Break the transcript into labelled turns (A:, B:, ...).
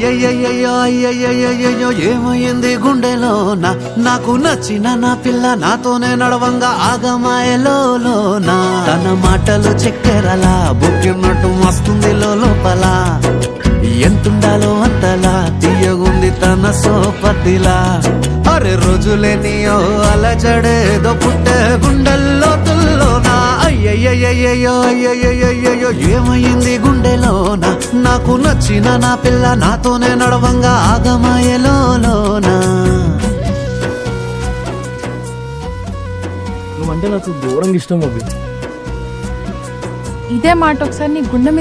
A: అయ్యయ్యయ్యో అయ్యయ్యయ్యో ఏమైంది గుండెలోన నాకు నచ్చిన నా పిల్ల నాతోనే నడవంగా ఆగమాయలోనా తన మాటలు చక్కెరలా బుక్కినట్టు వస్తుంది లోపల ఎంతుండాలో అంతలా తీయగుంది తన సోపతిలా అరే రోజులేని అలజడేదో పుట్టే గుండెల్లో తుల్లోనా అయ్యయ్యయ్యో అయ్యయ్యయ్యో ఏమైంది గుండెలోన నాకు నచ్చిన నా పిల్ల నాతోనే నడవంగా ఆగమాయలోనా
B: నువ్వంటే నాకు ఘోరంగా ఇష్టం అవి.
C: ఇదే మాట ఒకసారి నీ గుండె మీద